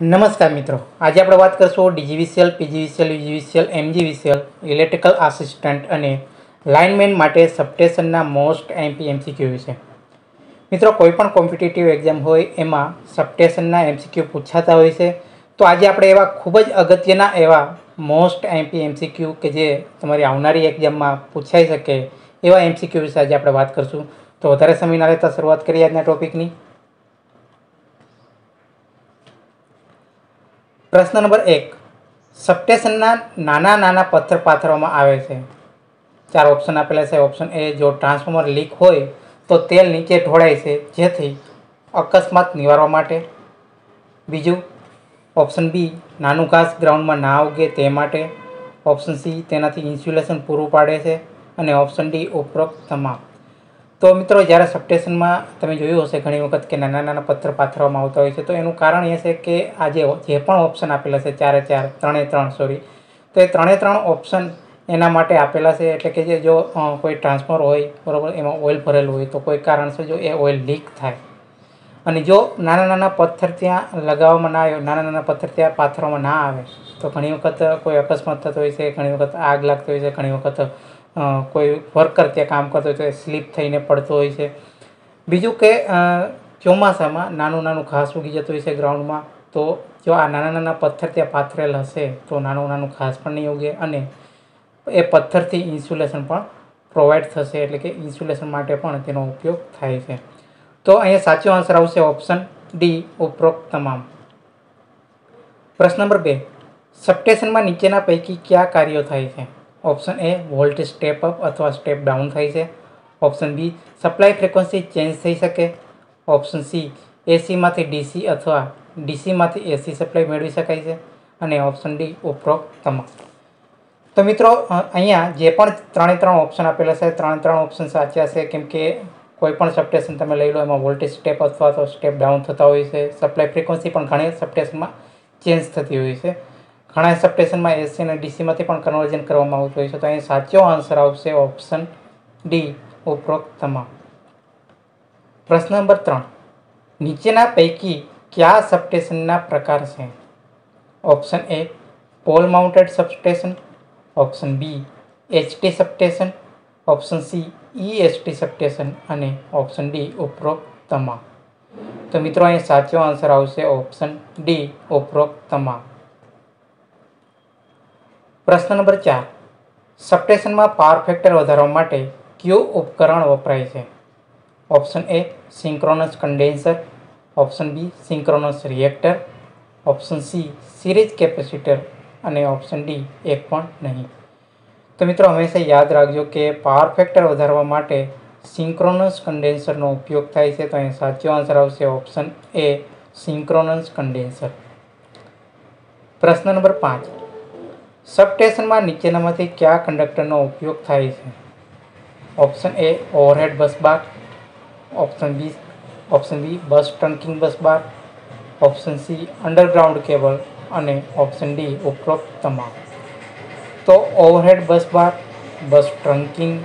નમસ્કાર મિત્રો, આજે આપણે વાત કરીશું DGVCL, PGVCL, UGVCL, MGVCL, electrical assistant અને લાઇનમેન માટે સબસ્ટેશનના મોસ્ટ એમસીક્યુ વિશે. મિત્રો, કોઈપણ કોમ્પિટિટિવ એક્ઝામ હોય એમાં સબસ્ટેશનના એમસીક્યુ પૂછાતા હોય છે. તો આજે આપણે એવા ખૂબ જ અગત્યના એવા મોસ્ટ એમસીક્યુ કે જે તમારી આવનારી એક્ઝામમાં પૂછાઈ શકે એવા એમસીક્યુ વિશે આજે આપણે વાત કરીશું. તો વધારે સમય ના લેતા શરૂઆત કરીએ આજના ટોપિકની. પ્રશ્ન નંબર 1. સબસ્ટેશનના નાના નાના પથ્થર પાથરવામાં આવે છે. 4 ઓપ્શન આપેલા છે. ઓપ્શન એ, જો ટ્રાન્સફોર્મર લીક હોય તો તેલ નીચે ઢોળાય છે જેથી અકસ્માત નિવારવા માટે. બીજું, ઓપ્શન બી, નાનું ઘાસ ગ્રાઉન્ડમાં ના ઉગે તે માટે. ઓપ્શન સી, તેનાથી ઇન્સ્યુલેશન પૂરું પાડે છે. અને ઓપ્શન ડી, ઉપરોક્ત તમામ. તો મિત્રો, જ્યારે સબસ્ટેશનમાં તમે જોયું હશે ઘણી વખત કે નાના નાના પથ્થર પાથરવામાં આવતા હોય છે, તો એનું કારણ એ છે કે આજે જે પણ ઓપ્શન આપેલા છે, ત્રણે ત્રણ તો એ ત્રણ ઓપ્શન એના માટે આપેલા છે. એટલે કે જે જો કોઈ ટ્રાન્સફોર્મર હોય, બરાબર, એમાં ઓઇલ ભરેલું હોય તો કોઈ કારણસર જો એ ઓઇલ લીક થાય અને જો નાના નાના પથ્થર ત્યાં લગાવવામાં ના આવે, નાના નાના પથ્થર ત્યાં પાથરવામાં ના આવે તો ઘણી વખત કોઈ અકસ્માત થતો હોય છે, ઘણી વખત આગ લાગતી હોય છે, ઘણી વખત કોઈ વર્કર ત્યાં કામ કરતો હોય તો એ સ્લીપ થઈને પડતો હોય છે. બીજું કે ચોમાસામાં નાનું નાનું ઘાસ ઉગી જતું હોય છે ગ્રાઉન્ડમાં, તો જો આ નાના નાના પથ્થર ત્યાં પાથરેલ હશે તો નાનું નાનું ઘાસ પણ નહીં ઉગે અને એ પથ્થરથી ઇન્સ્યુલેશન પણ પ્રોવાઈડ થશે. એટલે કે ઇન્સ્યુલેશન માટે પણ તેનો ઉપયોગ થાય છે. તો અહીંયા સાચો આન્સર આવશે ઓપ્શન ડી, ઉપરોક્ત તમામ. પ્રશ્ન નંબર 2. સબસ્ટેશનમાં નીચેના પૈકી કયા કાર્યો થાય છે? Option A, voltage step up અથવા સ્ટેપ ડાઉન થાય છે. Option B, supply frequency change થઈ શકે. ઓપ્શન સી, એસીમાંથી ડીસી અથવા ડીસીમાંથી એસી સપ્લાય મેળવી શકાય છે. અને ઓપ્શન ડી, ઉપરોક્ત તમામ. તો મિત્રો, અહીંયા જે પણ ત્રણ ઓપ્શન આપેલા છે, ત્રણ ઓપ્શન સાચા છે. કેમ કે કોઈ પણ સબસ્ટેશન તમે લઈ લો એમાં વોલ્ટેજ સ્ટેપ અથવા તો સ્ટેપ ડાઉન થતા હોય છે. સપ્લાય ફ્રિકવન્સી પણ ઘણી સબસ્ટેશનમાં ચેન્જ થતી હોય છે. ઘણા સબસ્ટેશનમાં એસી અને ડીસીમાંથી પણ કન્વર્ઝન કરવામાં આવતું હોય છે. તો અહીં સાચો આન્સર આવશે ઓપ્શન ડી, ઉપરોક્ત તમામ. પ્રશ્ન નંબર 3. નીચેના પૈકી કયા સબસ્ટેશનના પ્રકાર છે? Option A, pole mounted substation. Option B, HT substation. Option C, EST substation. અને ઓપ્શન ડી, ઉપરોક્ત તમામ. તો મિત્રો, અહીં સાચો આન્સર આવશે ઓપ્શન ડી, ઉપરોક્ત તમામ. પ્રશ્ન નંબર 4. સબસ્ટેશનમાં પાવર ફેક્ટર વધારવા માટે કયું ઉપકરણ વપરાય છે? Option A, synchronous condenser. Option B, synchronous reactor. Option C, series capacitor. અને ઓપ્શન ડી, એક પણ નહીં. તો મિત્રો, હંમેશા યાદ રાખજો કે પાવર ફેક્ટર વધારવા માટે સિંક્રોનસ કન્ડેન્સરનો ઉપયોગ થાય છે. તો અહીં સાચો આન્સર આવશે ઓપ્શન એ, સિંક્રોનસ કન્ડેન્સર. પ્રશ્ન નંબર 5. સબસ્ટેશનમાં નીચેનામાંથી કયા કંડક્ટરનો ઉપયોગ થાય છે? Option A, overhead bus bar. Option B, bus trunking bus bar. Option C, underground cable. અને ઓપ્શન ડી, ઉપરોક્ત તમામ. તો overhead bus bar, bus trunking,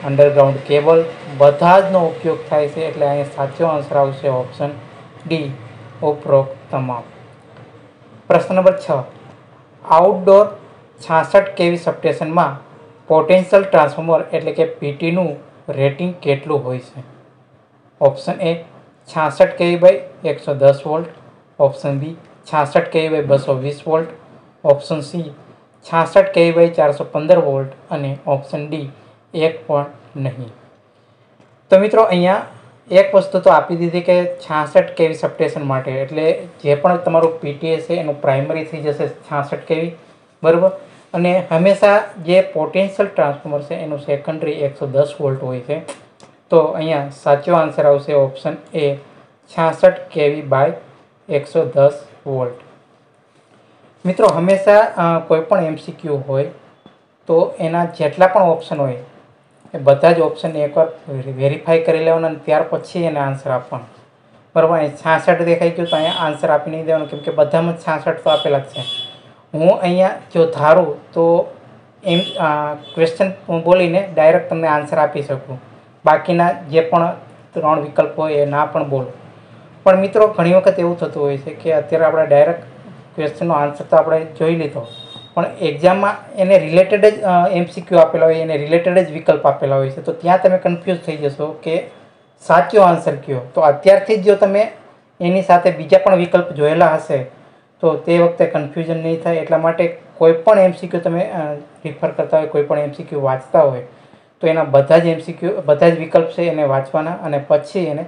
underground cable બધા જનો ઉપયોગ થાય છે. એટલે અહીં સાચો આન્સર આવશે ઓપ્શન ડી, ઉપરોક્ત તમામ. પ્રશ્ન નંબર 6. આઉટડોર 66 kV સબસ્ટેશનમાં પોટેન્શિયલ ટ્રાન્સફોર્મર એટલે કે પીટીનું રેટિંગ કેટલું હોય છે? Option A, 66 kV by 110 volt. Option B, 66 kV by 220 volt. Option C, 66 kV by 415 volt. અને ઓપ્શન ડી, એક પણ નહીં. તો મિત્રો, અહીંયા એક વસ્તુ તો આપી દીધી કે 66 kV સબસ્ટેશન માટે એટલે જે પણ તમારું પીટી હશે એનું પ્રાઇમરી થઈ જશે 66 kV, બરાબર. અને હંમેશા જે પોટેન્શિયલ ટ્રાન્સફોર્મર છે એનું સેકન્ડરી 110 વોલ્ટ હોય છે. તો અહીંયા સાચો આન્સર આવશે option A, 66 kV by 110 volt. મિત્રો, હંમેશા કોઈ પણ એમસીક્યુ હોય તો એના જેટલા પણ ઓપ્શન હોય એ બધા જ ઓપ્શન એકવાર વેરીફાઈ કરી લેવાના અને ત્યાર પછી એને આન્સર આપવાનો, બરાબર. અહીં 66 દેખાઈ ગયું તો અહીંયા આન્સર આપી નહીં દેવાનું, કેમ કે બધામાં 66 તો આપેલા જ છે. હું અહીંયા જો ધારું તો એમ ક્વેશ્ચન બોલીને ડાયરેક્ટ તમને આન્સર આપી શકું. બાકીના જે પણ 3 વિકલ્પ હોય એ ના પણ બોલો. પણ મિત્રો, ઘણી વખત એવું થતું હોય છે કે અત્યારે આપણે ડાયરેક્ટ ક્વેશ્ચનનો આન્સર તો આપણે જોઈ લીધો, પણ એક્ઝામમાં એને રિલેટેડ જ MCQ આપેલા હોય, એને રિલેટેડ જ વિકલ્પ આપેલા હોય છે, તો ત્યાં તમે કન્ફ્યુઝ થઈ જશો કે સાચો આન્સર કયો. તો અત્યારથી જ જો તમે એની સાથે બીજા પણ વિકલ્પ જોયેલા હશે તો તે વખતે કન્ફ્યુઝન નહીં થાય. એટલા માટે કોઈ પણ MCQ તમે રિફર કરતા હોય, કોઈ પણ MCQ વાંચતા હોય તો એના બધા જ બધા જ વિકલ્પ છે એને વાંચવાના અને પછી એને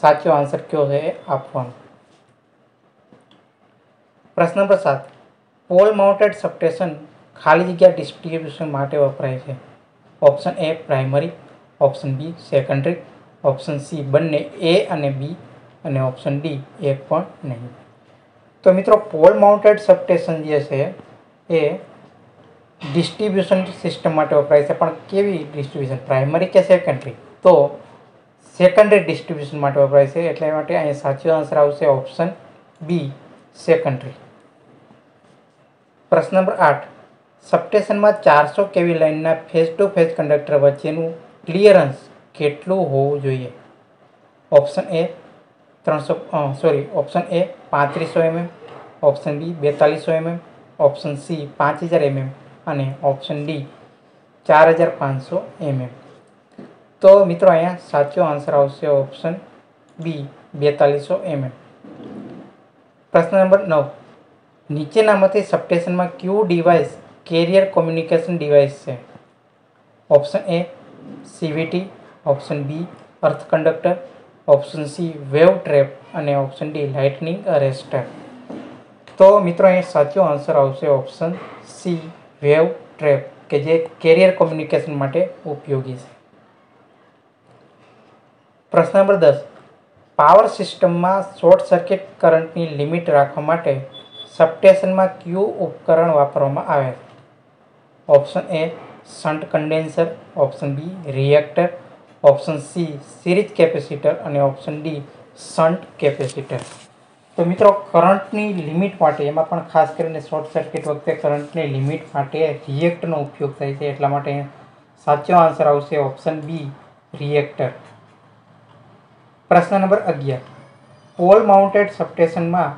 સાચો આન્સર કયો છે એ આપવાનો. પ્રશ્ન નંબર 7. પોલ માઉન્ટેડ સબસ્ટેશન ખાલી જગ્યા ડિસ્ટ્રીબ્યુશન માટે વપરાય છે. Option A primary, option B secondary, option C બંને A અને B અને ઓપ્શન D એક પણ નહીં. તો મિત્રો પોલ માઉન્ટેડ સબસ્ટેશન જે છે એ ડિસ્ટ્રીબ્યુશન સિસ્ટમ માટે વપરાય છે, પણ કેવી ડિસ્ટ્રીબ્યુશન, પ્રાઇમરી કે સેકન્ડરી? તો સેકન્ડરી ડિસ્ટ્રીબ્યુશન માટે વપરાય છે. એટલે માટે અહીંયા સાચો આન્સર આવશે ઓપ્શન B સેકન્ડરી. પ્રશ્ન નંબર 8. સબસ્ટેશનમાં 400 kV લાઇનના ફેઝ ટુ ફેઝ કંડક્ટર વચ્ચેનું ક્લિયરન્સ કેટલું હોવું જોઈએ? Option A 3500 mm, option B 4200 mm, option C 5000 mm અને ઓપ્શન D 4500 mm. તો મિત્રો અહીંયા સાચો આન્સર આવશે ઓપ્શન B 4200 mm. પ્રશ્ન નંબર 9. નીચેનામાંથી સબસ્ટેશનમાં કયું ડિવાઇસ કેરિયર કોમ્યુનિકેશન ડિવાઇસ છે? Option A CVT, option B earth conductor, option C wave trap અને ઓપ્શન D લાઇટનિંગ અરેસ્ટર. તો મિત્રો અહીં સાચો આન્સર આવશે ઓપ્શન C વેવ ટ્રેપ, કે જે કેરિયર કોમ્યુનિકેશન માટે ઉપયોગી છે. પ્રશ્ન નંબર 10. પાવર સિસ્ટમમાં શોર્ટ સર્કિટ કરંટની લિમિટ રાખવા માટે સબસ્ટેશનમાં કયું ઉપકરણ વાપરવામાં આવે છે? Option A shunt condenser, option B reactor, option C series capacitor અને ઓપ્શન D શન્ટ કેપેસિટર. તો મિત્રો કરંટની લિમિટ માટે, એમાં પણ ખાસ કરીને શોર્ટ સર્કિટ વખતે કરંટની લિમિટ માટે રિએક્ટરનો ઉપયોગ થાય છે. એટલા માટે સાચો આન્સર આવશે ઓપ્શન B રિએક્ટર. પ્રશ્ન નંબર 11. પોલ માઉન્ટેડ સબસ્ટેશનમાં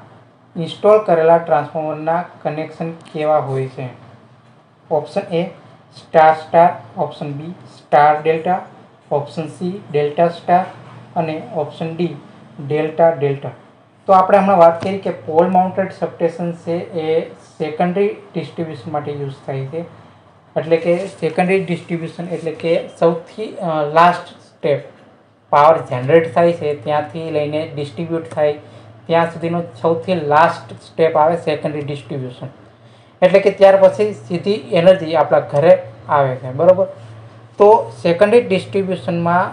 ઇન્સ્ટોલ કરેલા ટ્રાન્સફોર્મરના કનેક્શન કેવા હોય છે? Option A star star, option B star delta, option C delta star અને ઓપ્શન D ડેલ્ટા ડેલ્ટા. તો આપણે હમણાં વાત કરી કે પોલ માઉન્ટેડ સબસ્ટેશન છે એ સેકન્ડરી ડિસ્ટ્રીબ્યુશન માટે યુઝ થાય છે. એટલે કે સેકન્ડરી ડિસ્ટ્રીબ્યુશન એટલે કે સૌથી લાસ્ટ સ્ટેપ, પાવર જનરેટ થાય છે ત્યાંથી લઈને ડિસ્ટ્રીબ્યુટ થાય ત્યાં સુધીનો સૌથી લાસ્ટ સ્ટેપ આવે સેકન્ડરી ડિસ્ટ્રીબ્યુશન. એટલે કે ત્યાર પછી સીધી એનર્જી આપણા ઘરે આવે છે, બરાબર. તો સેકન્ડરી ડિસ્ટ્રીબ્યુશનમાં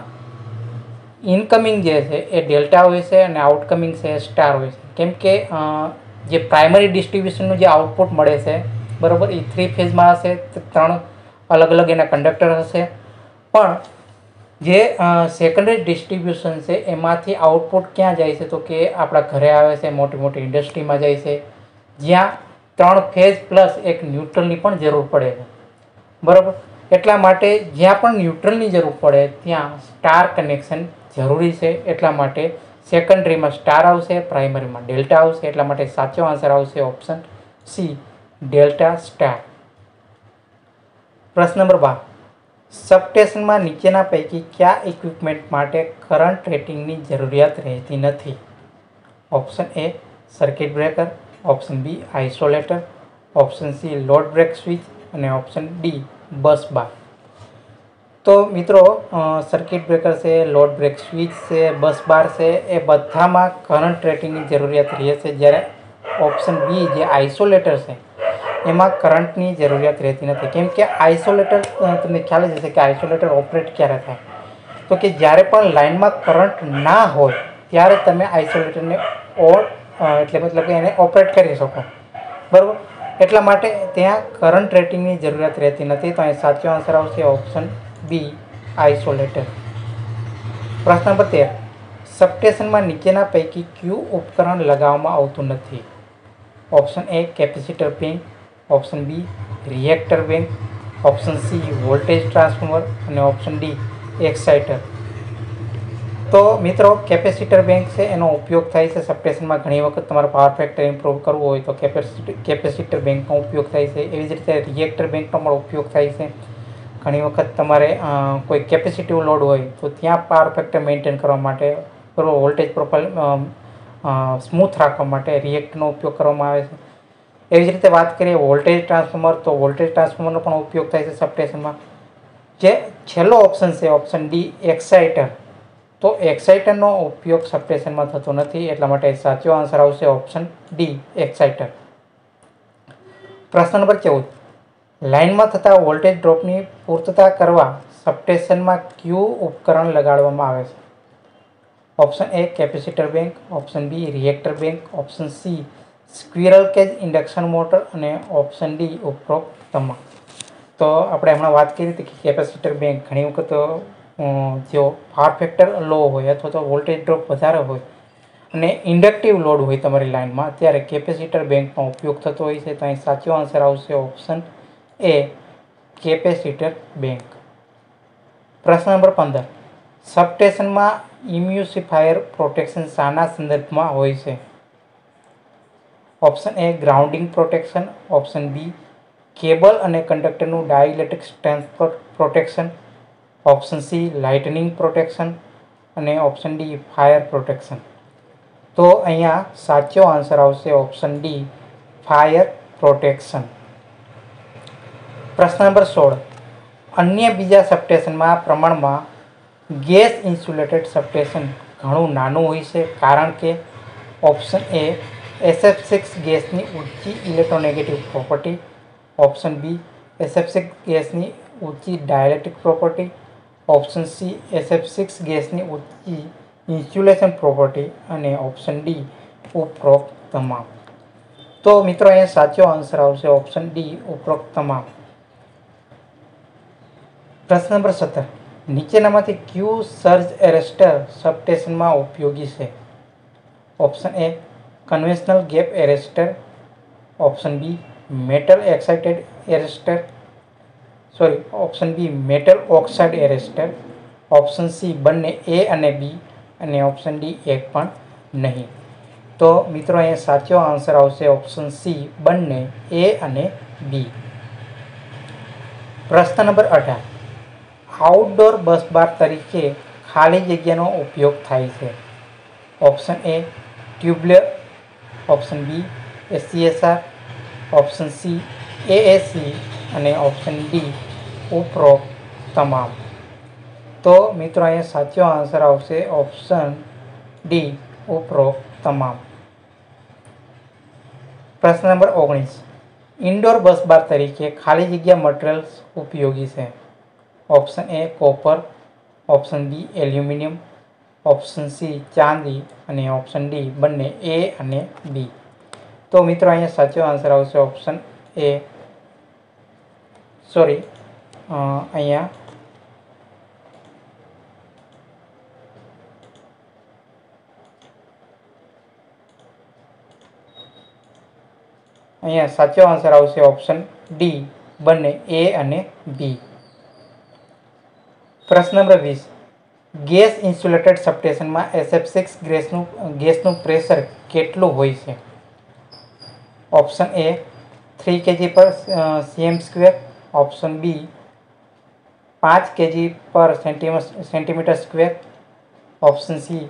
ઇનકમિંગ જે છે એ ડેલ્ટા હોય છે અને આઉટકમિંગ છે એ સ્ટાર હોય છે. કેમ કે જે પ્રાઇમરી ડિસ્ટ્રીબ્યુશનનું જે આઉટપુટ મળે છે, બરાબર, એ 3 ફેઝમાં હશે, 3 અલગ અલગ એના કંડક્ટર હશે. પણ જે સેકન્ડરી ડિસ્ટ્રીબ્યુશન છે એમાંથી આઉટપુટ ક્યાં જાય છે? તો કે આપણા ઘરે આવે છે, મોટી મોટી ઇન્ડસ્ટ્રીમાં જાય છે, જ્યાં 3 ફેઝ પ્લસ એક ન્યુટ્રલની પણ જરૂર પડે છે, બરાબર. એટલા માટે જ્યાં પણ ન્યુટ્રલની જરૂર પડે ત્યાં સ્ટાર કનેક્શન જરૂરી છે. એટલા માટે સેકન્ડરીમાં સ્ટાર આવશે, પ્રાઇમરીમાં ડેલ્ટા આવશે. એટલા માટે સાચો આન્સર આવશે ઓપ્શન C ડેલ્ટા સ્ટાર. પ્રશ્ન નંબર 12. સબસ્ટેશનમાં નીચેના પૈકી કયા ઇક્વિપમેન્ટ માટે કરંટ રેટિંગની જરૂરિયાત રહેતી નથી? Option A circuit breaker, option B isolator, option C load break switch અને ઓપ્શન D બસ બાર. તો મિત્રો સર્કિટ બ્રેકર છે, લોડ બ્રેક સ્વિચ છે, બસ બાર છે, એ બધામાં કરંટ રેટિંગની જરૂરિયાત રહે છે. જ્યારે ઓપ્શન B જે આઇસોલેટર છે એમાં કરંટની જરૂરિયાત રહેતી નથી. કેમ કે આઇસોલેટર, તમને ખ્યાલ જ હશે કે આઇસોલેટર ઓપરેટ ક્યારે થાય? તો કે જ્યારે પણ લાઇનમાં કરંટ ના હોય ત્યારે તમે આઇસોલેટરને ઓન એટલે મતલબ કે એને ઓપરેટ કરી શકો, બરાબર. એટલા માટે ત્યાં કરંટ રેટિંગની જરૂરિયાત રહેતી નથી. તો અહીં સાચો આન્સર આવશે ઓપ્શન B આઇસોલેટર. પ્રશ્ન નંબર 13. સબસ્ટેશનમાં નીચેના પૈકી કયું ઉપકરણ લગાવવામાં આવતું નથી? Option A capacitor bank, option B reactor bank, option C voltage transformer અને ઓપ્શન D એક્સાઇટર. તો મિત્રો કેપેસિટર બેંક છે એનો ઉપયોગ થાય છે સબસ્ટેશનમાં ઘણી વખત તમારે પાવર ફેક્ટર ઇમ્પ્રૂવ કરવું હોય તો કેપેસિટર બેંકનો ઉપયોગ થાય છે. એવી જ રીતે રિએક્ટર બેંકનો પણ ઉપયોગ થાય છે. ઘણી વખત તમારે કોઈ કેપેસિટિવ લોડ હોય તો ત્યાં પાવર ફેક્ટર મેન્ટેન કરવા માટે વોલ્ટેજ પ્રોફાઇલ સ્મૂથ રાખવા માટે રિએક્ટરનો ઉપયોગ કરવામાં આવે છે. એવી જ રીતે વાત કરીએ વોલ્ટેજ ટ્રાન્સફોર્મર, તો વોલ્ટેજ ટ્રાન્સફોર્મરનો પણ ઉપયોગ થાય છે સબસ્ટેશનમાં. જે છેલ્લો ઓપ્શન છે ઓપ્શન ડી એક્સાઇટર, તો એક્સાઇટરનો ઉપયોગ સબસ્ટેશનમાં થતો નથી, એટલા માટે સાચો આન્સર આવશે ઓપ્શન ડી એક્સાઇટર. પ્રશ્ન નંબર 14, લાઇનમાં થતા વોલ્ટેજ ડ્રોપની પૂર્તતા કરવા સબસ્ટેશનમાં કયું ઉપકરણ લગાડવામાં આવે છે? Option A capacitor bank, option B reactor bank, option C squirrel cage induction motor અને ઓપ્શન ડી ઉપરોક્ત તમામ. તો આપણે હમણાં વાત કરી હતી કે કેપેસિટર બેંક ઘણી વખત જો પાવર ફેક્ટર લો હોય અથવા તો વોલ્ટેજ ડ્રોપ વધારે હોય અને ઇન્ડક્ટિવ લોડ હોય તમારી લાઇનમાં, ત્યારે કેપેસિટર બેંકનો ઉપયોગ થતો હોય છે. તો અહીં સાચો આન્સર આવશે ઓપ્શન એ કેપેસિટર બેંક. પ્રશ્ન નંબર 15, સબસ્ટેશનમાં ઇમ્યુસિફાયર પ્રોટેક્શન શાના સંદર્ભમાં હોય છે? Option A grounding protection, option B cable અને કંડક્ટરનું dielectric transfer protection, option C lightning protection અને ઓપ્શન ડી ફાયર પ્રોટેક્શન. તો અહીંયા સાચો આન્સર આવશે ઓપ્શન ડી ફાયર પ્રોટેક્શન. પ્રશ્ન નંબર 16, અન્ય બીજા સબસ્ટેશનમાં પ્રમાણમાં ગેસ ઇન્સ્યુલેટેડ સબસ્ટેશન ઘણું નાનું હોય છે કારણ કે ઓપ્શન એ SF6 ગેસની ઊંચી electronegative property, option B SF6 ગેસની ઊંચી dielectric property, option C SF6 ગેસની ઊંચી ઇન્સ્યુલેશન પ્રોપર્ટી અને ઓપ્શન ડી ઉપરોક્ત તમામ. તો મિત્રો અહીંયા સાચો આન્સર આવશે ઓપ્શન ડી ઉપરોક્ત તમામ. પ્રશ્ન નંબર 17, નીચેનામાંથી કયું સર્જ એરેસ્ટર સબસ્ટેશનમાં ઉપયોગી છે? Option A conventional gap arrester, option B metal excited arrester, option B metal oxide arrester, option C બંને એ અને બી અને ઓપ્શન ડી એક પણ નહીં. તો મિત્રો અહીંયા સાચો આન્સર આવશે ઓપ્શન સી બંને એ અને બી. પ્રશ્ન નંબર 18, આઉટડોર બસ બાર તરીકે ખાલી જગ્યાનો ઉપયોગ થાય છે? Option A tubular, option B ACSR, option C AAC અને ઓપ્શન ડી ઉપરોક્ત તમામ. તો મિત્રો અહીંયા સાચો આન્સર આવશે ઓપ્શન ડી ઉપરોક્ત તમામ. પ્રશ્ન નંબર 19, ઇન્ડોર બસ બાર તરીકે ખાલી જગ્યા મટીરિયલ્સ ઉપયોગી છે? Option A copper, option B aluminium, option C ચાંદી અને ઓપ્શન ડી બંને એ અને બી. તો મિત્રો અહીંયા સાચો આન્સર આવશે ઓપ્શન એ અહીંયા સાચો આન્સર આવશે ઓપ્શન ડી બંને એ અને બી. પ્રશ્ન નંબર 20, ગેસ ઇન્સ્યુલેટેડ સબસ્ટેશનમાં SF6 ગેસનું પ્રેશર કેટલું હોય છે? Option A 3 kg/cm², option B 5 kg/cm², option C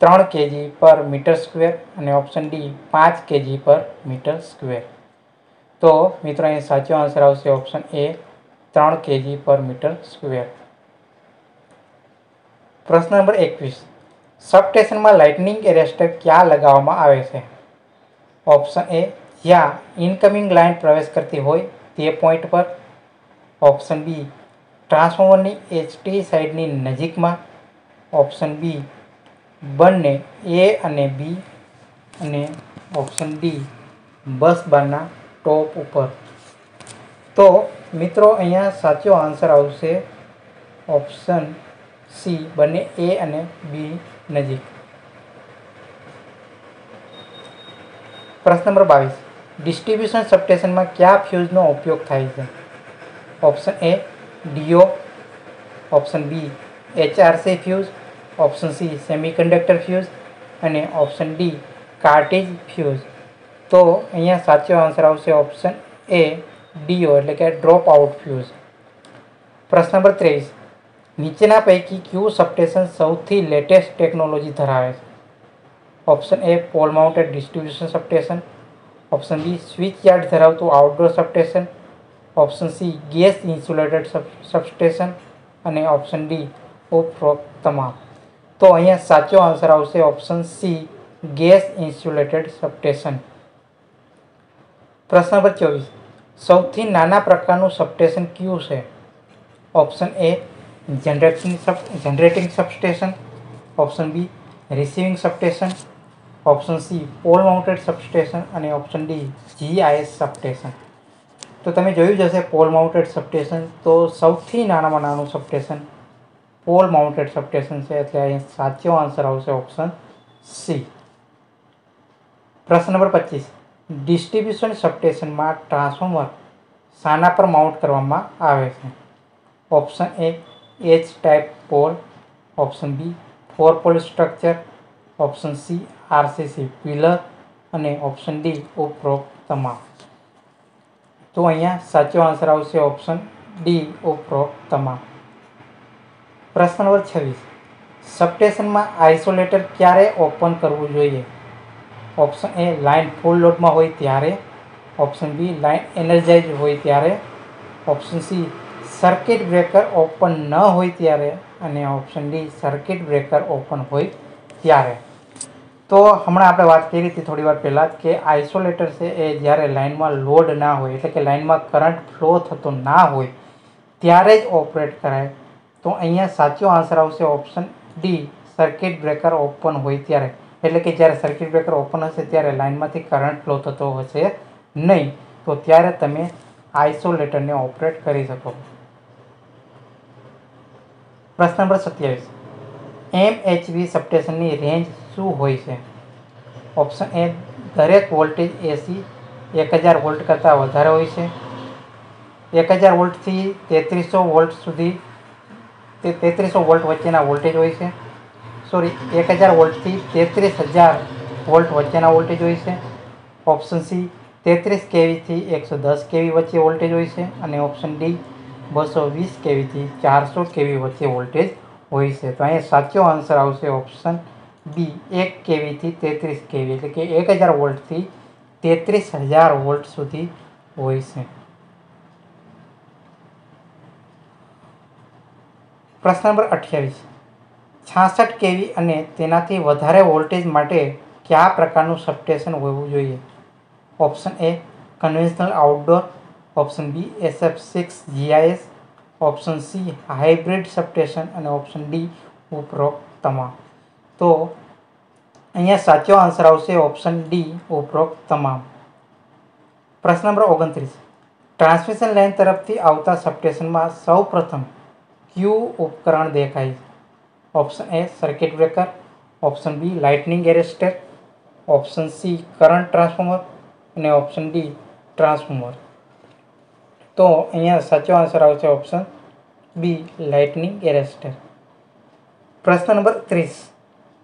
3 kg/m² અને ઓપ્શન ડી 5 kg/m². તો મિત્રો અહીંયા સાચો આન્સર આવશે ઓપ્શન એ 3 kg/m². પ્રશ્ન નંબર 21, સબસ્ટેશનમાં લાઇટનિંગ એરેસ્ટર ક્યાં લગાવવામાં આવે છે? ઓપ્શન એ જ્યાં ઇનકમિંગ લાઇન પ્રવેશ કરતી હોય તે પોઈન્ટ પર, ઓપ્શન બી ટ્રાન્સફોર્મરની HT સાઇડની નજીકમાં, ઓપ્શન બી બંને એ અને બી અને ઓપ્શન ડી બસ બારના ટોપ ઉપર. તો મિત્રો અહીંયા સાચો આન્સર આવશે ઓપ્શન સી બંને એ અને બી નજીક. પ્રશ્ન નંબર 22, ડિસ્ટ્રીબ્યુશન સબસ્ટેશનમાં કયા ફ્યુઝનો ઉપયોગ થાય છે? Option A DO, option B HRC fuse, option C semiconductor fuse અને ઓપ્શન ડી કાર્ટેજ ફ્યુઝ. તો અહીંયા સાચો આન્સર આવશે ઓપ્શન એ ડીઓ એટલે કે ડ્રોપ આઉટ ફ્યુઝ. પ્રશ્ન નંબર 23. નીચેના પૈકી કયું સબસ્ટેશન સૌથી લેટેસ્ટ ટેકનોલોજી ધરાવે છે? Option A pole mounted distribution substation, option B switch yard ધરાવતું outdoor substation, option C gas insulated substation અને ઓપ્શન ડી ઉપરોક્ત તમામ. તો અહીંયા સાચો આન્સર આવશે option C gas insulated substation. પ્રશ્ન નંબર 24. સૌથી નાના પ્રકારનું સબસ્ટેશન કયું છે? Option A generating substation, option B receiving substation, option C pole mounted substation અને ઓપ્શન ડી જીઆઈએસ સબસ્ટેશન. તો તમે જોયું જ હશે પોલ માઉન્ટેડ સબસ્ટેશન. તો સૌથી નાનામાં નાનું સબસ્ટેશન પોલ માઉન્ટેડ સબસ્ટેશન છે એટલે અહીંયા સાચો આન્સર આવશે ઓપ્શન સી. પ્રશ્ન નંબર 25. ડિસ્ટ્રીબ્યુશન સબસ્ટેશનમાં ટ્રાન્સફોર્મર શાના પર માઉન્ટ કરવામાં આવે છે? Option A H type pole, option B 4 pole structure, option C RCC pillar અને ઓપ્શન ડી ઉપરોક્ત તમામ. તો અહીંયા સાચો આન્સર આવશે ઓપ્શન ડી ઉપરોક્ત તમામ. પ્રશ્ન નંબર 26. સબસ્ટેશનમાં આઇસોલેટર ક્યારે ઓપન કરવું જોઈએ? ઓપ્શન એ લાઇન ફૂલ લોડમાં હોય ત્યારે, ઓપ્શન બી લાઇન એનર્જાઇઝ હોય ત્યારે, option C circuit breaker open ન હોય ત્યારે અને option D circuit breaker open હોય ત્યારે. તો હમણાં આપણે વાત કરી હતી થોડી વાર પહેલાં કે આઇસોલેટર છે એ જ્યારે લાઇનમાં લોડ ના હોય એટલે કે લાઇનમાં કરંટ ફ્લો થતો ના હોય ત્યારે જ ઓપરેટ કરાય. તો અહીંયા સાચો આન્સર આવશે option D circuit breaker open હોય ત્યારે. એટલે કે જ્યારે સર્કિટ બ્રેકર ઓપન હશે ત્યારે લાઇનમાંથી કરંટ ફ્લો થતો હશે નહીં, તો ત્યારે તમે આઇસોલેટરને ઓપરેટ કરી શકો. પ્રશ્ન નંબર 27. એમએચવી સબસ્ટેશનની રેન્જ શું હોય છે? ઓપ્શન એ દરેક વોલ્ટેજ એસી 1000 વોલ્ટ કરતાં વધારે હોય છે, 1000 વોલ્ટથી 3300 વોલ્ટ સુધી 3300 વોલ્ટ વચ્ચેના વોલ્ટેજ હોય છે. 1000 વોલ્ટથી 33000 વોલ્ટ વચ્ચેના વોલ્ટેજ હોય છે. ઓપ્શન સી 33 કેવીથી 110 કેવી વચ્ચે વોલ્ટેજ હોય છે અને ઓપ્શન ડી 220 કેવીથી 400 કેવી વચ્ચે વોલ્ટેજ હોય છે. તો અહીંયા સાચો આન્સર આવશે ઓપ્શન બી 1 કેવીથી 33 કેવી એટલે કે 1000 વોલ્ટથી 33000 વોલ્ટ સુધી હોય છે. પ્રશ્ન નંબર 28. 66 કેવી અને તેનાથી વધારે વોલ્ટેજ માટે કયા પ્રકારનું સબસ્ટેશન હોવું જોઈએ? Option A conventional outdoor, option B SF6 GIS, option C hybrid substation અને ઓપ્શન ડી ઉપરોક્ત તમામ. તો અહીંયા સાચો આન્સર આવશે ઓપ્શન ડી ઉપરોક્ત તમામ. પ્રશ્ન નંબર 29. ટ્રાન્સમિશન લાઇન તરફથી આવતા સબસ્ટેશનમાં સૌ પ્રથમ કયું ઉપકરણ દેખાય? Option A circuit breaker, option B lightning arrester, option C current transformer અને ઓપ્શન ડી ટ્રાન્સફોર્મર. તો અહીંયા સાચો આન્સર આવશે ઓપ્શન બી લાઇટનિંગ એરેસ્ટર. પ્રશ્ન નંબર 30.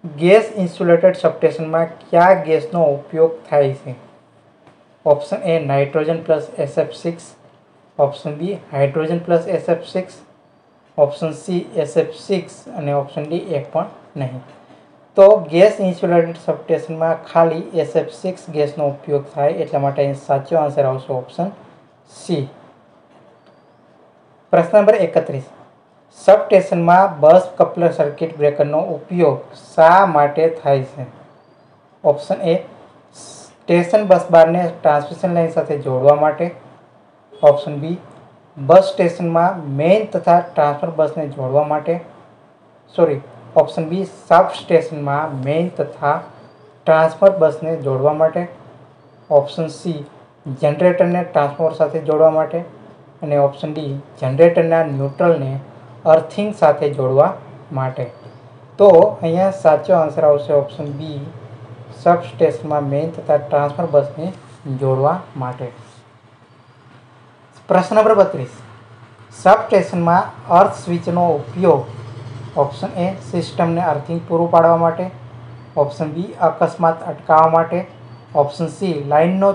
ગેસ ઇન્સ્યુલેટેડ સબસ્ટેશનમાં કયા ગેસનો ઉપયોગ થાય છે? Option A nitrogen plus SF6, option B hydrogen plus SF6, option C SF6 અને ઓપ્શન ડી એક પણ નહીં. તો ગેસ ઇન્સ્યુલેટેડ સબસ્ટેશનમાં ખાલી SF6 ગેસનો ઉપયોગ થાય એટલા માટે અહીં સાચો આન્સર આવશે ઓપ્શન સી. પ્રશ્ન નંબર 31. સબસ્ટેશનમાં બસ કપલર સર્કિટ બ્રેકરનો ઉપયોગ શા માટે થાય છે? ઓપ્શન એ સ્ટેશન બસ બારને ટ્રાન્સમિશન લાઇન સાથે જોડવા માટે, ઓપ્શન બી બસ સ્ટેશનમાં મેઇન તથા ટ્રાન્સફર બસને જોડવા માટે, ઓપ્શન બી સબ સ્ટેશનમાં મેઇન તથા ટ્રાન્સફર બસને જોડવા માટે, ઓપ્શન સી જનરેટરને ટ્રાન્સફોર્મર સાથે જોડવા માટે અને ઓપ્શન ડી જનરેટરના ન્યુટ્રલને અર્થિંગ સાથે જોડવા માટે. તો અહીંયા સાચો આન્સર આવશે ઓપ્શન બી સબસ્ટેશનમાં મેઇન તથા ટ્રાન્સફર બસને જોડવા માટે. પ્રશ્ન નંબર 32. સબસ્ટેશનમાં અર્થ સ્વિચનો ઉપયોગ ઓપ્શન એ સિસ્ટમને અર્થિંગ પૂરું પાડવા માટે, ઓપ્શન બી અકસ્માત અટકાવવા માટે, ઓપ્શન સી લાઇનનો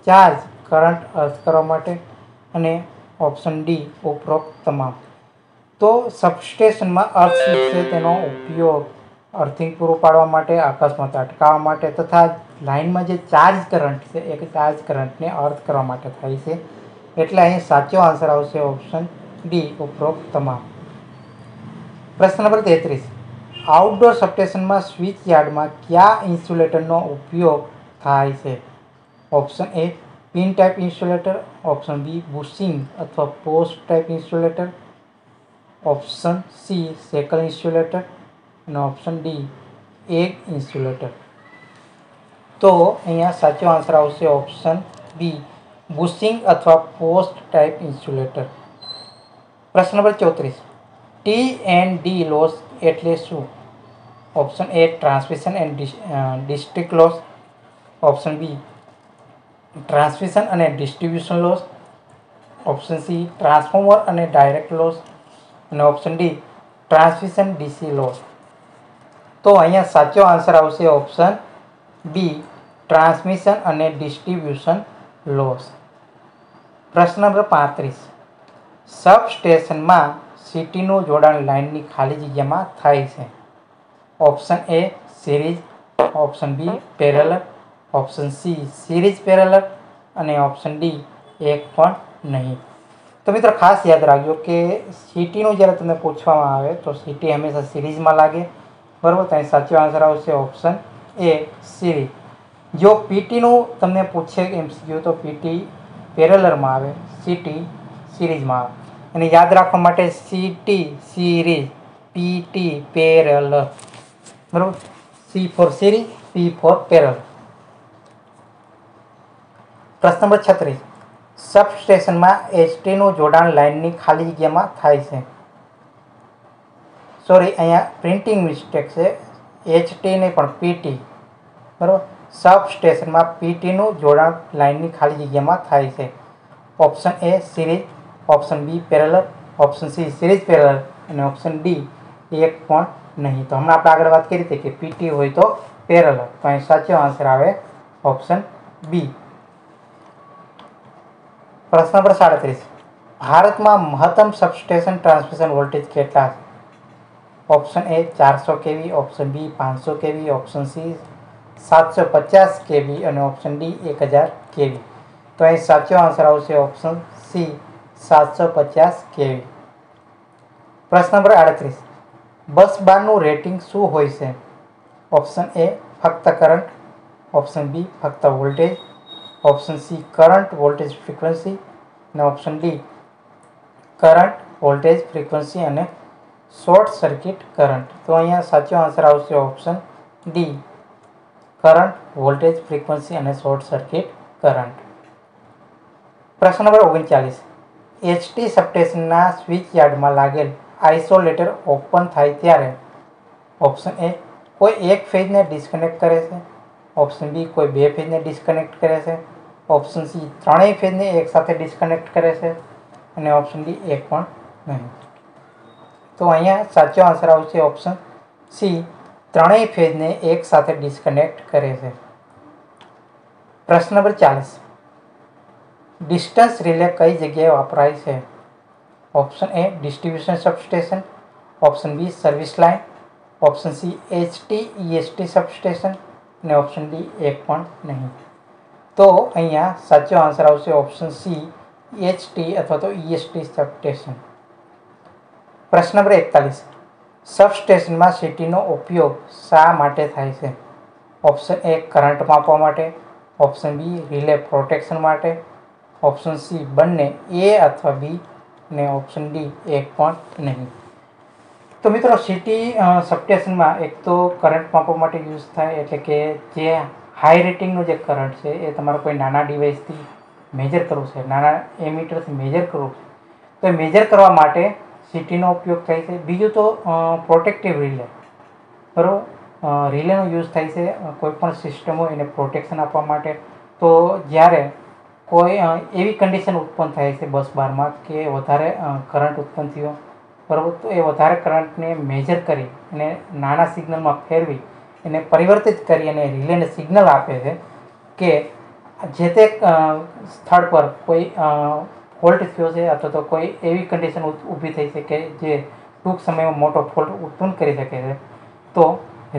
ચાર્જ કરંટ અર્થ કરવા માટે અને ઓપ્શન ડી ઉપરોક્ત તમામ. તો સબસ્ટેશનમાં અર્થ સ્વિચ છે તેનો ઉપયોગ અર્થિંગ પૂરું પાડવા માટે, અકસ્માત અટકાવવા માટે તથા લાઇનમાં જે ચાર્જ કરંટ છે એ ચાર્જ કરંટને અર્થ કરવા માટે થાય છે. એટલે અહીં સાચો આન્સર આવશે ઓપ્શન ડી ઉપરોક્ત તમામ. પ્રશ્ન નંબર 33. આઉટડોર સબસ્ટેશનમાં સ્વિચ યાર્ડમાં કયા ઇન્સ્યુલેટરનો ઉપયોગ થાય છે? Option A pin type insulator, option B bushing અથવા post type insulator, option C shackle insulator અને ઓપ્શન ડી એગ ઇન્સ્યુલેટર. તો અહીંયા સાચો આન્સર આવશે ઓપ્શન બી બુશિંગ અથવા પોસ્ટ ટાઈપ ઇન્સ્યુલેટર. પ્રશ્ન નંબર 34. T&D લોસ એટલે શું? Option A transmission and district loss, option B transmission અને distribution loss, option C transformer અને ડાયરેક્ટ લોસ અને option D transmission DC loss. તો અહીંયા સાચો આન્સર આવશે ઓપ્શન બી ટ્રાન્સમિશન અને ડિસ્ટ્રીબ્યુશન લોસ. પ્રશ્ન નંબર 35. સબસ્ટેશનમાં સીટીનું જોડાણ લાઇનની ખાલી જગ્યામાં થાય છે. Option A series, option B parallel, option C series parallel અને ઓપ્શન ડી એક પણ નહીં. તો મિત્રો ખાસ યાદ રાખજો કે સીટીનું જ્યારે તમને પૂછવામાં આવે તો સીટી હંમેશા સિરીઝમાં લાગે, બરાબર. તો અહીં સાચો આન્સર આવશે ઓપ્શન એ સિરીઝ. જો પીટીનું તમને પૂછે એમસીક્યુ તો પીટી પેરેલલમાં આવે, સીટી સિરીઝમાં આવે. અને યાદ રાખવા માટે સીટી સિરીઝ, પીટી પેરેલલ, બરાબર. C four series, P four parallel. પ્રશ્ન નંબર 36. સબસ્ટેશનમાં એચટીનું જોડાણ લાઇનની ખાલી જગ્યામાં થાય છે. સોરી, અહીંયા પ્રિન્ટિંગ મિસ્ટેક છે. એચટી નહીં પણ પીટી, બરાબર. સબસ્ટેશનમાં પીટીનું જોડાણ લાઇનની ખાલી જગ્યામાં થાય છે. Option A series, option B parallel, option C series parallel અને ઓપ્શન ડી એક પણ નહીં. તો હમણાં આપણે આગળ વાત કરી હતી કે પીટી હોય તો પેરેલલ. તો અહીં સાચો આન્સર આવે ઓપ્શન બી. પ્રશ્ન નંબર 37. ભારતમાં મહત્તમ સબસ્ટેશન ટ્રાન્સમિશન વોલ્ટેજ કેટલા છે? Option A 400 kV, option B 500 kV, option C 750 kV અને ઓપ્શન ડી 1000 kV. તો અહીં સાચો આન્સર આવશે ઓપ્શન સી 750 kV. પ્રશ્ન નંબર 38. બસ બારનું રેટિંગ શું હોય છે? ઓપ્શન એ ફક્ત કરંટ, ઓપ્શન બી ફક્ત voltage, option C current voltage frequency અને option D current voltage frequency અને શોર્ટ સર્કિટ કરંટ. તો અહીંયા સાચો આન્સર આવશે option D current voltage frequency અને શોર્ટ સર્કિટ કરંટ. પ્રશ્ન નંબર 39. એચટી સબસ્ટેશનના સ્વિચ યાર્ડમાં લાગેલ આઇસોલેટર ઓપન થાય ત્યારે ઓપ્શન એ કોઈ એક ફેઝને ડિસ્કનેક્ટ કરે છે, ઓપ્શન બી કોઈ બે ફેઝને ડિસ્કનેક્ટ કરે છે, ઓપ્શન સી ત્રણેય ફેઝને એકસાથે ડિસ્કનેક્ટ કરે છે અને ઓપ્શન ડી એક પણ નહીં. તો અહીંયા સાચો આન્સર આવશે ઓપ્શન સી ત્રણેય ફેઝને એકસાથે ડિસ્કનેક્ટ કરે છે. પ્રશ્ન નંબર 40. ડિસ્ટન્સ રિલે કઈ જગ્યાએ વપરાય છે? Option A distribution substation, option B service line, option C HT EST substation અને ઓપ્શન ડી એક પણ નહીં. તો અહીંયા સાચો આન્સર આવશે ઓપ્શન સી એચટી અથવા તો ઈએસટી સબસ્ટેશન. પ્રશ્ન નંબર 41. સબસ્ટેશનમાં સીટીનો ઉપયોગ શા માટે થાય છે? ઓપ્શન એ કરંટ માપવા માટે, ઓપ્શન બી રિલે પ્રોટેક્શન માટે, ઓપ્શન સી બંને એ અથવા બી અને ઓપ્શન ડી એક પણ નહીં. તો મિત્રો સીટી સબસ્ટેશનમાં એક તો કરંટ માપવા માટે યુઝ થાય, એટલે કે જે હાઈ રેટિંગનો જે કરંટ છે એ તમારે કોઈ નાના ડિવાઇસથી મેજર કરવું છે, નાના એમીટરથી મેજર કરવું છે, તો એ મેજર કરવા માટે સીટીનો ઉપયોગ થાય છે. બીજું તો પ્રોટેક્ટિવ રિલે, બરાબર. રિલેનો યુઝ થાય છે કોઈ પણ સિસ્ટમ હોય એને પ્રોટેક્શન આપવા માટે. તો જ્યારે કોઈ એવી કન્ડિશન ઉત્પન્ન થાય છે બસ બારમાં કે વધારે કરંટ ઉત્પન્ન થયો બરાબર. તો એ વધારે કરંટને મેજર કરી અને નાના સિગ્નલમાં ફેરવી એને પરિવર્તિત કરી અને રિલેને સિગ્નલ આપે છે કે જે તે સ્થળ પર કોઈ ફોલ્ટ થયો છે અથવા તો કોઈ એવી કન્ડિશન ઊભી થઈ છે કે જે ટૂંક સમયમાં મોટો ફોલ્ટ ઉત્પન્ન કરી શકે છે. તો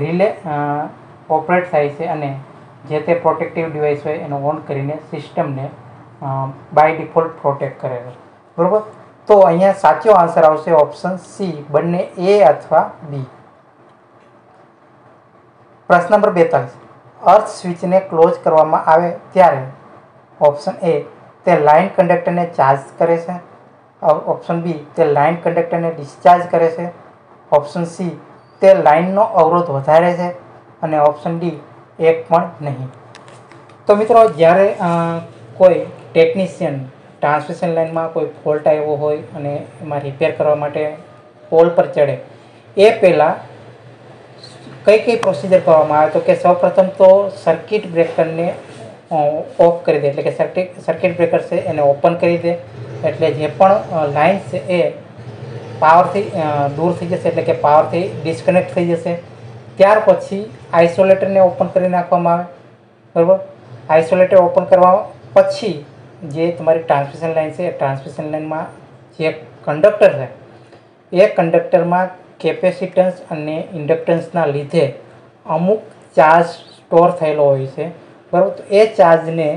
રિલે ઓપરેટ થાય છે અને જે તે પ્રોટેક્ટિવ ડિવાઇસ હોય એને ઓન કરીને સિસ્ટમને બાય ડિફોલ્ટ પ્રોટેક્ટ કરે છે. બરાબર. તો અહીંયા સાચો આન્સર આવશે ઓપ્શન સી, બંને એ અથવા બી. પ્રશ્ન નંબર 42. અર્થ સ્વિચને ક્લોઝ કરવામાં આવે ત્યારે ઓપ્શન એ તે લાઇન કંડક્ટરને ચાર્જ કરે છે, ઓપ્શન બી તે લાઇન કંડક્ટરને ડિસ્ચાર્જ કરે છે, ઓપ્શન સી તે લાઇનનો અવરોધ વધારે છે અને ઓપ્શન ડી એક પણ નહીં. તો મિત્રો, જ્યારે કોઈ ટેકનિશિયન ટ્રાન્સમિશન લાઇનમાં કોઈ ફોલ્ટ આવ્યો હોય અને એમાં રિપેર કરવા માટે પોલ પર ચડે એ પહેલાં કઈ પ્રોસિજર કરવામાં આવે તો કે સૌપ્રથમ તો સર્કિટ બ્રેકરને ઓફ કરી દે, એટલે કે સર્કિટ બ્રેકર છે એને ઓપન કરી દે, એટલે જે પણ લાઇન છે એ પાવરથી દૂર થઈ જશે, એટલે કે પાવરથી ડિસ્કનેક્ટ થઈ જશે. ત્યાર પછી આઇસોલેટરને ઓપન કરી નાખવામાં આવે. બરાબર. આઇસોલેટર ઓપન કરવા પછી જે તમારી ટ્રાન્સમિશન લાઇન છે એ ટ્રાન્સમિશન લાઇનમાં જે કંડક્ટર છે એ કંડક્ટરમાં કેપેસિટન્સ અને ઇન્ડક્ટન્સના લીધે અમુક ચાર્જ સ્ટોર થયેલો હોય છે. બરાબર. તો એ ચાર્જને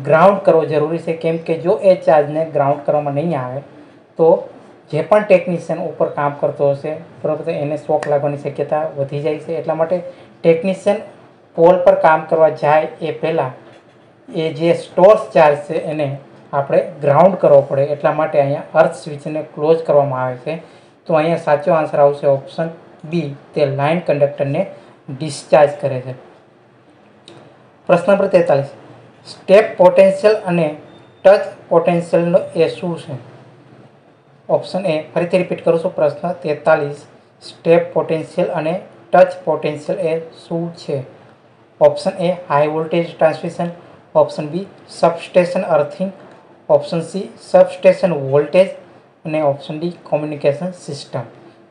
ગ્રાઉન્ડ કરવો જરૂરી છે, કેમ કે જો એ ચાર્જને ગ્રાઉન્ડ કરવામાં નહીં આવે તો જે પણ ટેકનિશિયન ઉપર કામ કરતો હશે, બરાબર, તો એને શોક લાગવાની શક્યતા વધી જાય છે. એટલા માટે ટેકનિશિયન પોલ પર કામ કરવા જાય એ પહેલાં એ જે સ્ટોર્સ ચાર્જ છે એને આપણે ગ્રાઉન્ડ કરવો પડે. એટલા માટે અહીંયા અર્થ સ્વિચને ક્લોઝ કરવામાં આવે છે. તો અહીંયા સાચો આન્સર આવશે ઓપ્શન બી, તે લાઇન કંડક્ટરને ડિસ્ચાર્જ કરે છે. પ્રશ્ન નંબર 43. સ્ટેપ પોટેન્શિયલ અને ટચ પોટેન્શિયલનો એ શું છે? ઓપ્શન એ, ફરીથી રિપીટ કરું છું પ્રશ્ન 43. સ્ટેપ પોટેન્શિયલ અને ટચ પોટેન્શિયલ એ શું છે? Option A high voltage transmission, option B substation earthing, option C substation voltage અને ઓપ્શન ડી કોમ્યુનિકેશન સિસ્ટમ.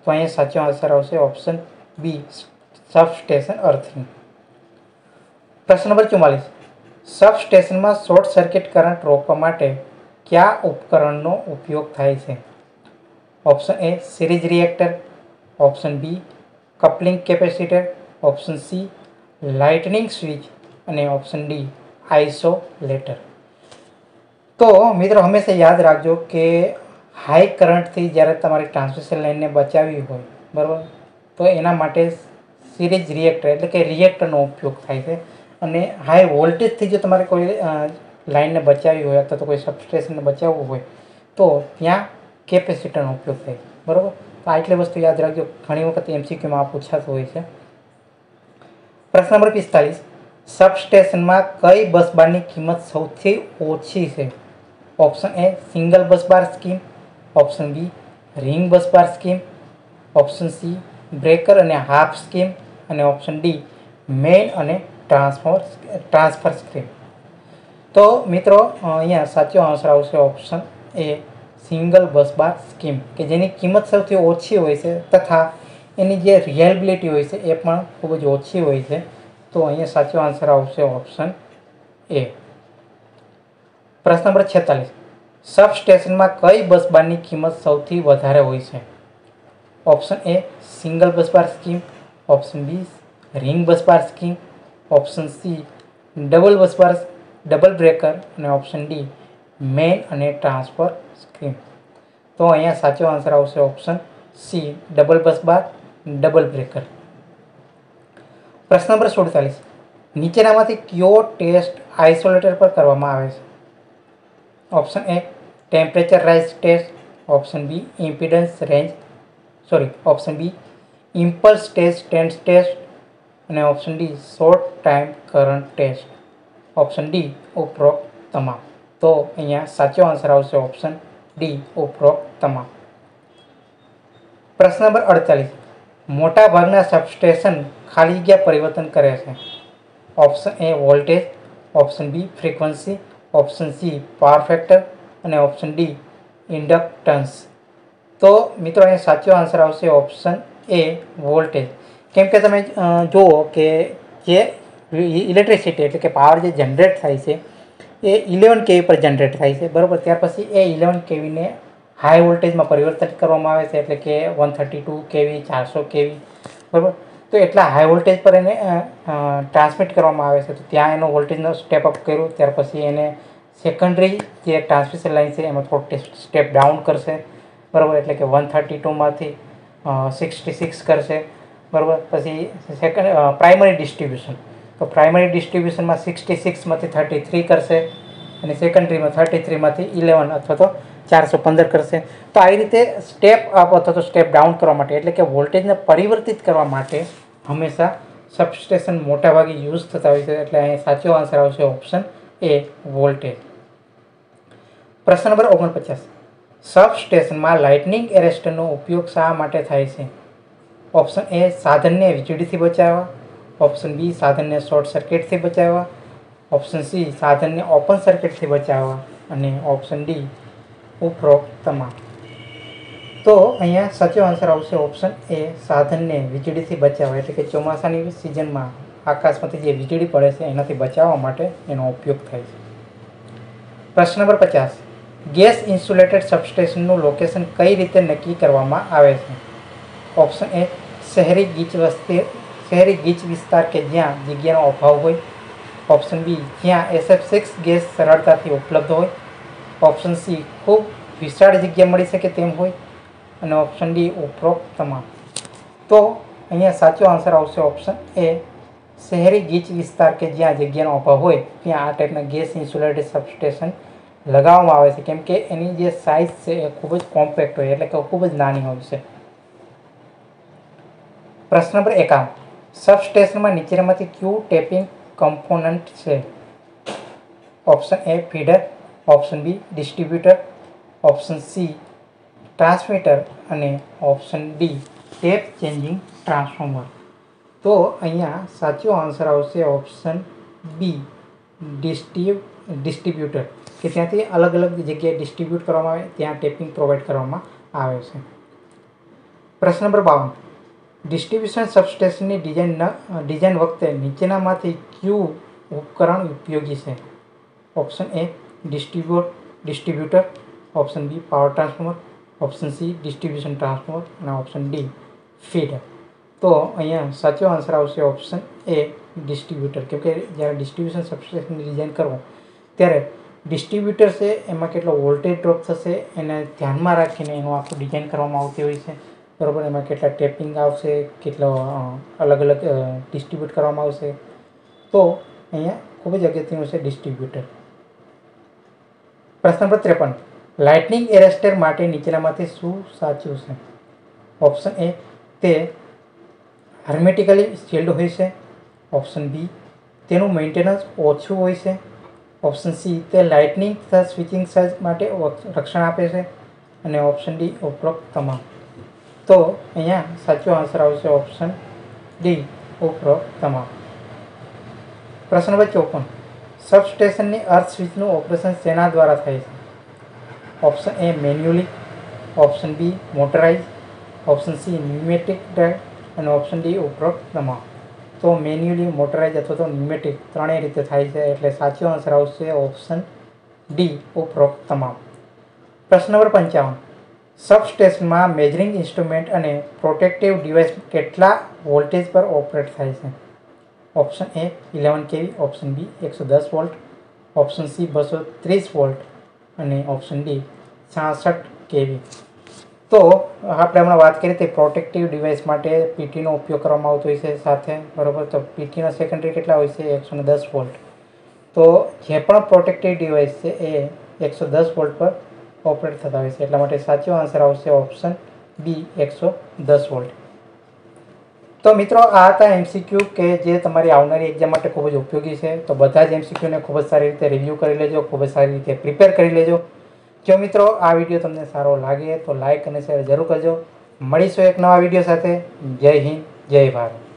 તો અહીંયા સાચો આન્સર આવશે ઓપ્શન બી, સબસ્ટેશન અર્થિંગ. પ્રશ્ન નંબર 44. સબસ્ટેશનમાં શોર્ટ સર્કિટ કરંટ રોકવા માટે કયા ઉપકરણનો ઉપયોગ થાય છે? Option A series reactor, option B coupling capacitor, option C lightning switch અને ઓપ્શન ડી આઇસોલેટર. તો મિત્રો, હંમેશા યાદ રાખજો કે હાઈ કરંટથી જ્યારે તમારી ટ્રાન્સમિશન લાઇનને બચાવવી હોય, બરાબર, તો એના માટે સિરીઝ રિએક્ટર એટલે કે રિએક્ટરનો ઉપયોગ થાય છે. અને હાઈ વોલ્ટેજથી જો તમારે કોઈ લાઇનને બચાવવી હોય અથવા તો કોઈ સબસ્ટેશનને બચાવવું હોય તો ત્યાં કેપેસિટરનો ઉપયોગ થાય. બરાબર. તો આટલી વસ્તુ યાદ રાખજો, ઘણી વખત MCQમાં આ પૂછાતું હોય છે. પ્રશ્ન નંબર 45. સબસ્ટેશનમાં કઈ બસ બારની કિંમત સૌથી ઓછી છે? Option A single bus bar scheme, option B ring bus bar scheme, option C breaker અને હાફ સ્કીમ અને ઓપ્શન ડી મેઇન અને ટ્રાન્સફર સ્કીમ. તો મિત્રો, અહીંયા સાચો આન્સર આવશે option A single bus bar scheme, કે જેની કિંમત સૌથી ઓછી હોય છે તથા એની જે રિલાયબિલિટી હોય છે એ પણ ખૂબ જ ઓછી હોય છે. તો અહીંયા સાચો આન્સર આવશે ઓપ્શન એ. પ્રશ્ન નંબર 46. સબસ્ટેશનમાં કઈ બસ બારની કિંમત સૌથી વધારે હોય છે? Option A single bus bar scheme, option B ring bus bar scheme, option C double breaker અને ઓપ્શન ડી મેઇન અને ટ્રાન્સફર સ્કીમ. તો અહીંયા સાચો આન્સર આવશે option C, double bus bar double breaker. પ્રશ્ન નંબર 47. નીચેનામાંથી કયો ટેસ્ટ આઇસોલેટર પર કરવામાં આવે છે? Option A temperature rise test, option B option B impulse test અને option D short time current test, option D ઉપરોક્ત તમામ. તો અહીંયા સાચો આન્સર આવશે ઓપ્શન ડી, ઉપરોક્ત તમામ. પ્રશ્ન નંબર 48. મોટાભાગના સબસ્ટેશન ખાલી જગ્યા પરિવર્તન કરે છે. Option A voltage, option B frequency, option C power factor અને ઓપ્શન ડી ઇન્ડક્ટન્સ. તો મિત્રો અહીંયા સાચો આન્સર આવશે ઓપ્શન એ વોલ્ટેજ. કેમ કે તમે જુઓ કે જે ઇલેક્ટ્રિસિટી એટલે કે પાવર જે જનરેટ થાય છે એ 11 kV પર જનરેટ થાય છે, બરાબર. ત્યાર પછી એ 11 kVને હાઈ વોલ્ટેજમાં પરિવર્તિત કરવામાં આવે છે, એટલે કે 132 kV 400 kV, બરાબર. તો એટલા હાઈ વોલ્ટેજ પર એને ટ્રાન્સમિટ કરવામાં આવે છે. તો ત્યાં એનો વોલ્ટેજનો સ્ટેપ અપ કર્યું, ત્યાર પછી એને સેકન્ડરી જે ટ્રાન્સમિશન લાઇન છે એમાં થોડુંક સ્ટેપ ડાઉન કરશે, બરાબર. એટલે કે 132માંથી 66 કરશે, બરાબર. પછી પ્રાઇમરી ડિસ્ટ્રીબ્યુશન, તો પ્રાઇમરી ડિસ્ટ્રીબ્યુશનમાં 66માંથી 33 કરશે અને સેકન્ડરીમાં 33માંથી 11 અથવા તો 415 કરશે. તો આવી રીતે સ્ટેપ અપ અથવા તો સ્ટેપ ડાઉન કરવા માટે એટલે કે વોલ્ટેજને પરિવર્તિત કરવા માટે હંમેશા સબસ્ટેશન મોટાભાગે યુઝ થતા હોય છે. એટલે અહીં સાચો આન્સર આવશે ઓપ્શન એ વોલ્ટેજ. પ્રશ્ન નંબર 49. સબસ્ટેશનમાં લાઇટનિંગ એરેસ્ટરનો ઉપયોગ શા માટે થાય છે? ઓપ્શન એ સાધનને વીજળીથી બચાવવા, ઓપ્શન બી સાધનને શોર્ટ સર્કિટથી બચાવવા, ઓપ્શન સી સાધનને ઓપન સર્કિટથી બચાવવા અને ઓપ્શન ડી ઉપરોક્ત તમામ. તો અહીંયા સાચો આન્સર આવશે ઓપ્શન એ સાધનને વીજળીથી બચાવવા, એટલે કે ચોમાસાની સિઝનમાં આકાશમાંથી જે વીજળી પડે છે એનાથી બચાવવા માટે એનો ઉપયોગ થાય છે. પ્રશ્ન નંબર 50. ગેસ ઇન્સ્યુલેટેડ સબસ્ટેશનનું લોકેશન કઈ રીતે નક્કી કરવામાં આવે છે? ઓપ્શન એ શહેરી ગીચ વિસ્તાર કે જ્યાં જગ્યાનો અભાવ હોય, ઓપ્શન બી જ્યાં SF6 ગેસ સરળતાથી ઉપલબ્ધ હોય, ઓપ્શન સી ખૂબ વિશાળ જગ્યા મળી શકે તેમ હોય અને ઓપ્શન ડી ઉપરોક્ત તમામ. તો અહીંયા સાચો આન્સર આવશે ઓપ્શન એ શહેરી ગીચ વિસ્તાર કે જ્યાં જગ્યાનો અભાવ હોય ત્યાં આ ટાઈપના ગેસ ઇન્સ્યુલેટેડ સબસ્ટેશન લગાવવામાં આવે છે, કેમ કે એની જે સાઇઝ છે એ ખૂબ જ કોમ્પેક્ટ હોય, એટલે કે ખૂબ જ નાની હોય છે. પ્રશ્ન નંબર 51. સબસ્ટેશનમાં નીચેનામાંથી કયું ટેપિંગ કમ્પોનન્ટ છે? Option A feeder, option B distributor, option C transmitter અને option D tap changing transformer. તો અહીંયા સાચો આન્સર આવશે ઓપ્શન બી ડિસ્ટ્રીબ્યુટર, કે ત્યાંથી અલગ અલગ જગ્યાએ ડિસ્ટ્રીબ્યુટ કરવામાં આવે ત્યાં ટેપિંગ પ્રોવાઈડ કરવામાં આવે છે. પ્રશ્ન નંબર 52. ડિસ્ટ્રીબ્યુશન સબસ્ટેશનની ડિઝાઇન વખતે નીચેનામાંથી કયું ઉપકરણ ઉપયોગી છે? Option A distributor, option B power transformer, option C distribution transformer અને ઓપ્શન ડી ફીડર. તો અહીંયા સાચો આન્સર આવશે ઓપ્શન એ ડિસ્ટ્રીબ્યુટર, કેમ કે જ્યારે ડિસ્ટ્રીબ્યુશન સબસ્ટેશનની ડિઝાઇન કરવો ત્યારે ડિસ્ટ્રીબ્યુટર છે એમાં કેટલો વોલ્ટેજ ડ્રોપ થશે એને ધ્યાનમાં રાખીને એનું આખું ડિઝાઇન કરવામાં આવતી હોય છે, બરાબર. એમાં કેટલા ટેપિંગ આવશે, કેટલો અલગ અલગ ડિસ્ટ્રીબ્યુટ કરવામાં આવશે. તો અહીંયા ખૂબ જ અગત્યનું છે ડિસ્ટ્રીબ્યુટર. પ્રશ્ન નંબર 53. લાઇટનિંગ એરેસ્ટર માટે નીચેનામાંથી શું સાચું છે? ઓપ્શન એ તે હર્મેટિકલી સીલ્ડ હોય છે, ઓપ્શન બી તેનું મેન્ટેનન્સ ઓછું હોય છે, ઓપ્શન સી તે લાઇટનિંગ તથા સ્વિચિંગ સર્જ માટે રક્ષણ આપે છે અને ઓપ્શન ડી ઉપરોક્ત તમામ. તો અહીંયા સાચો આન્સર આવશે ઓપ્શન ડી ઉપરોક્ત તમામ. પ્રશ્ન નંબર 54. સબસ્ટેશનની અર્થ સ્વિચનું ઓપરેશન શેના દ્વારા થાય છે? Option A manually, option B motorise, option C pneumatic drive અને ઓપ્શન ડી ઉપરોક્ત તમામ. તો મેન્યુઅલી, મોટરાઇઝ અથવા તો ન્યુમેટિક ત્રણેય રીતે થાય છે, એટલે સાચો આન્સર આવશે ઓપ્શન ડી ઉપરોક્ત તમામ. પ્રશ્ન નંબર 55. સબસ્ટેશનમાં મેજરિંગ ઇન્સ્ટ્રુમેન્ટ અને પ્રોટેક્ટિવ ડિવાઇસ કેટલા વોલ્ટેજ પર ઓપરેટ થાય છે? Option A 11 kV, option B 110 volt, option C 230 volt અને ઓપ્શન ડી 66 kV. તો આપણે હમણાં વાત કરીએ તે પ્રોટેક્ટિવ ડિવાઇસ માટે પીટીનો ઉપયોગ કરવામાં આવતો હોય છે સાથે, બરાબર. તો પીટીના સેકન્ડરી કેટલા હોય છે? 110 વોલ્ટ. તો જે પણ પ્રોટેક્ટિવ ડિવાઇસ છે એ 110 વોલ્ટ પર ઓપરેટ થતા હોય છે, એટલા માટે સાચો આન્સર આવશે ઓપ્શન બી 110 વોલ્ટ. તો મિત્રો આ હતા MCQ કે જે તમારી આવનારી એક્ઝામ માટે ખૂબ જ ઉપયોગી છે. તો બધા જ MCQને ખૂબ જ સારી રીતે રિવ્યૂ કરી લેજો, ખૂબ જ સારી રીતે પ્રિપેર કરી લેજો. જો મિત્રો આ વિડીયો તમને સારો લાગે તો લાઇક અને શેર જરૂર કરજો. મળીશું એક નવા વિડીયો સાથે. જય હિન્દ, જય ભારત.